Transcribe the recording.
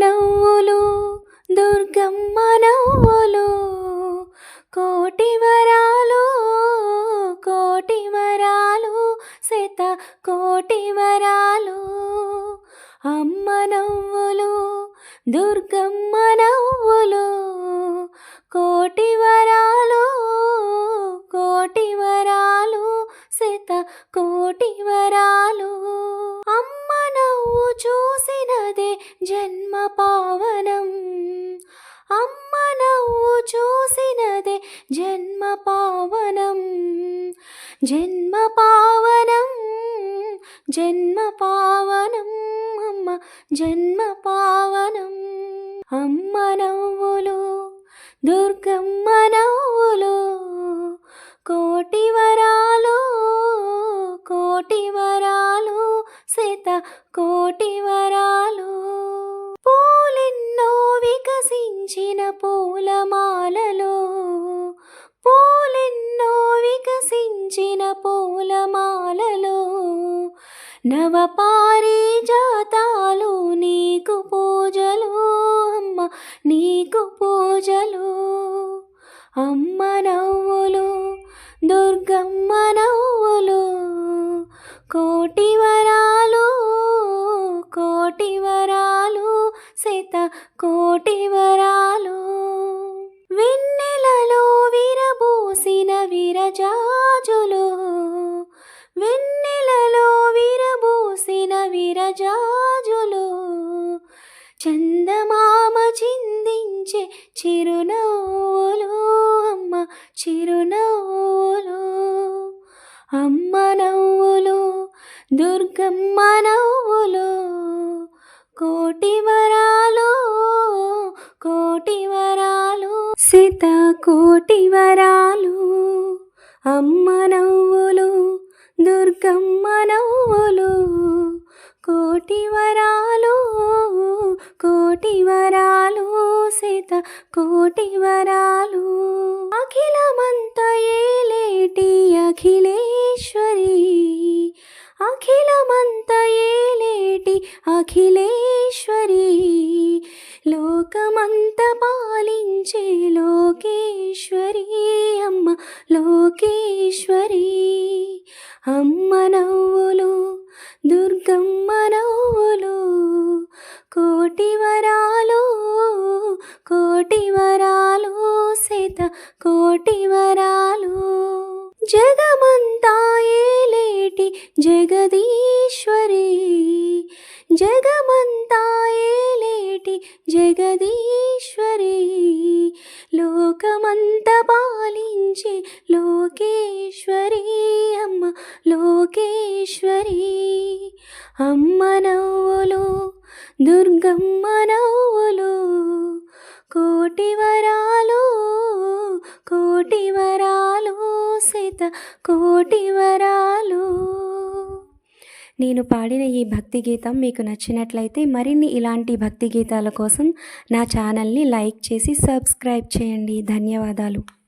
నవ్వులు దుర్గమ్మ నవ్వులు కోటి వరాలు కోటి వరాలు శత కోటి వరాలు అమ్మ నవ్వులు దుర్గమ్మ నవ్వులు కోటి వరాలు కోటి వరాలు శత కోటి వరాలు అమ్మ నవ్వు చూసినదే జన్మ పావనం అమ్మ నవ్వు చూసినదే జన్మ పావనం జన్మ పావనం జన్మ పావనం అమ్మ జన్మ పావనం అమ్మ నవ్వులు దుర్గమ్మ నవ్వులు కోటి వరాలు కోటి వరాలు శత కోటి వరాలు పూలెన్నో వికసించిన పూలమాలలో పూలెన్నో వికసించిన పూలమాలలో నవపారిజాతాలు నీకు పూజలు అమ్మ నీకు పూజలు అమ్మ నవ్వులు దుర్గమ్మ నవ్వులు కోటి వరాలు కోటి వరాలు శత కోటి వరాలు వెన్నెలలో విరబూసిన విరజాజులు వెన్నెలలో విరబూసిన విరజాజులు చందమామ చిందించే చిరునవ్వులు అమ్మ చిరునవ్వులు అమ్మ నవ్వులు దుర్గమ్మ నవ్వులు కోటి వరాలు కోటి వరాలు శత కోటి వరాలు అమ్మ నవ్వులు దుర్గమ్మ నవ్వులు కోటి వరాలు కోటి వరాలు శత కోటి వరాలు అఖిలమంత ఏలేటి అఖిలేశ్వరి అఖిలమంత ఏలేటి అఖిలేశ్వరి లోకమంత పాలించే లోకేశ్వరి అమ్మ లోకేశ్వరి అమ్మ నవ్వులు దుర్గమ్మ నవ్వులు కోటి వరాలు కోటి వరాలు శత కోటి వరాలు జగమంతా ఏలేటి జగదీశ్వరి జగమంతా ఏలేటి జగదీశ్వరి లోకమంత పాలించే లోకేశ్వరి అమ్మ లోకేశ్వరి అమ్మ నవ్వులు దుర్గమ్మ నవ్వులు కోటి వరాలు కోటి వరాలు శత కోటి వరాలు. నేను పాడిన ఈ భక్తి గీతం మీకు నచ్చినట్లయితే మరిన్ని ఇలాంటి భక్తి గీతాల కోసం నా ఛానల్ని లైక్ చేసి సబ్స్క్రైబ్ చేయండి. ధన్యవాదాలు.